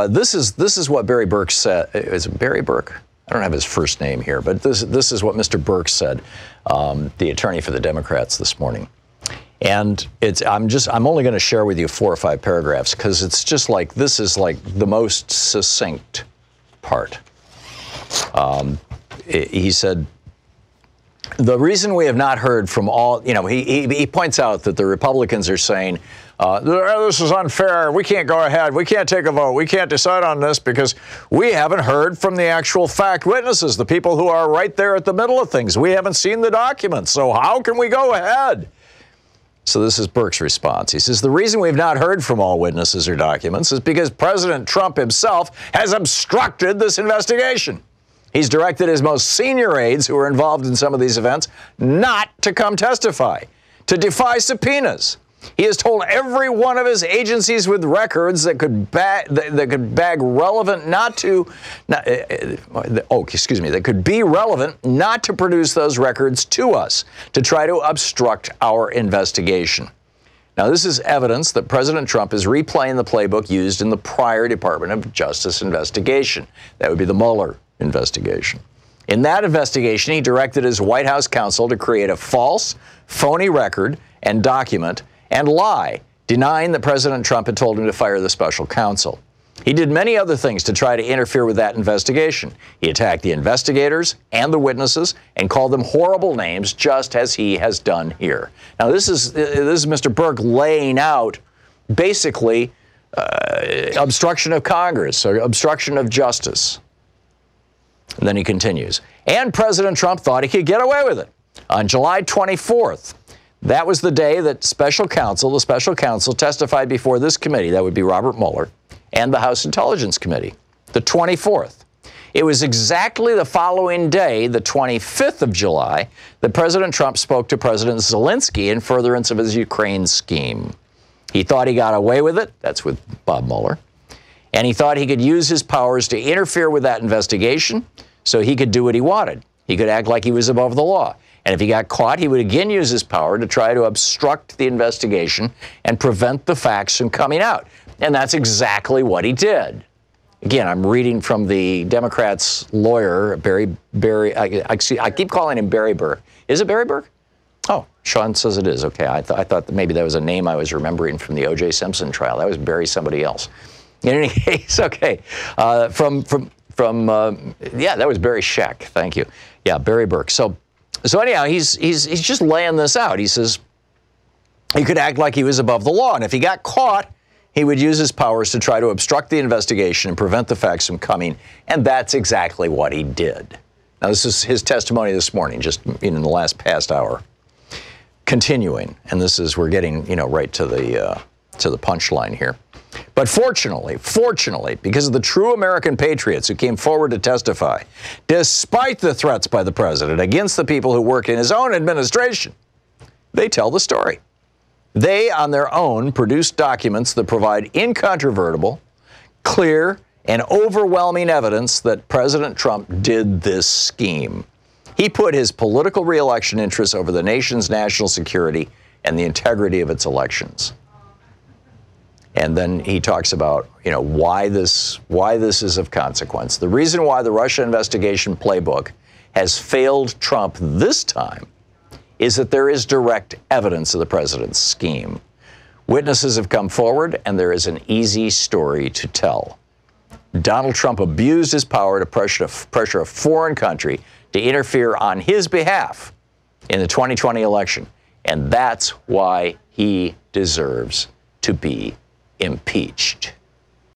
This is what Barry Berke said. Is it Barry Berke? I don't have his first name here, but this is what Mr. Berke said, the attorney for the Democrats this morning. And I'm only going to share with you 4 or 5 paragraphs because it's just like, this is like the most succinct part. He said, the reason we have not heard from all, he points out that the Republicans are saying, this is unfair. We can't go ahead. We can't take a vote. We can't decide on this because we haven't heard from the actual fact witnesses, the people who are right there at the middle of things. We haven't seen the documents. So how can we go ahead? So this is Berke's response. He says, the reason we've not heard from all witnesses or documents is because President Trump himself has obstructed this investigation. He's directed his most senior aides who were involved in some of these events not to come testify, to defy subpoenas. He has told every one of his agencies with records that could bag relevant that could be relevant not to produce those records to us to try to obstruct our investigation. Now, this is evidence that President Trump is replaying the playbook used in the prior Department of Justice investigation. That would be the Mueller investigation. In that investigation, he directed his White House counsel to create a false, phony record and document and lie, denying that President Trump had told him to fire the special counsel. He did many other things to try to interfere with that investigation. He attacked the investigators and the witnesses and called them horrible names, just as he has done here. Now, this is Mr. Berke laying out basically obstruction of Congress or obstruction of justice. And then he continues. And President Trump thought he could get away with it. On July 24th, that was the day that the special counsel testified before this committee, that would be Robert Mueller, and the House Intelligence Committee, the 24th. It was exactly the following day, the 25th of July, that President Trump spoke to President Zelensky in furtherance of his Ukraine scheme. He thought he got away with it. That's with Bob Mueller. And he thought he could use his powers to interfere with that investigation so he could do what he wanted. He could act like he was above the law. And if he got caught, he would again use his power to try to obstruct the investigation and prevent the facts from coming out. And that's exactly what he did. Again, I'm reading from the Democrats' lawyer, Barry. I keep calling him Barry Berke. Is it Barry Berke? Oh, Sean says it is. Okay, I thought that maybe that was a name I was remembering from the O.J. Simpson trial. That was Barry somebody else. In any case, okay. That was Barry Scheck. Thank you. Yeah, Barry Berke. So anyhow, he's just laying this out. He says he could act like he was above the law, and if he got caught, he would use his powers to try to obstruct the investigation and prevent the facts from coming, and that's exactly what he did. Now, this is his testimony this morning, just in the past hour. Continuing, and we're getting right to the punchline here. But fortunately, because of the true American patriots who came forward to testify, despite the threats by the president against the people who work in his own administration, they tell the story. They, on their own, produce documents that provide incontrovertible, clear, and overwhelming evidence that President Trump did this scheme. He put his political re-election interests over the nation's national security and the integrity of its elections. And then he talks about, why this is of consequence. The reason why the Russia investigation playbook has failed Trump this time is that there is direct evidence of the president's scheme. Witnesses have come forward, and there is an easy story to tell. Donald Trump abused his power to pressure a foreign country to interfere on his behalf in the 2020 election, and that's why he deserves to be impeached.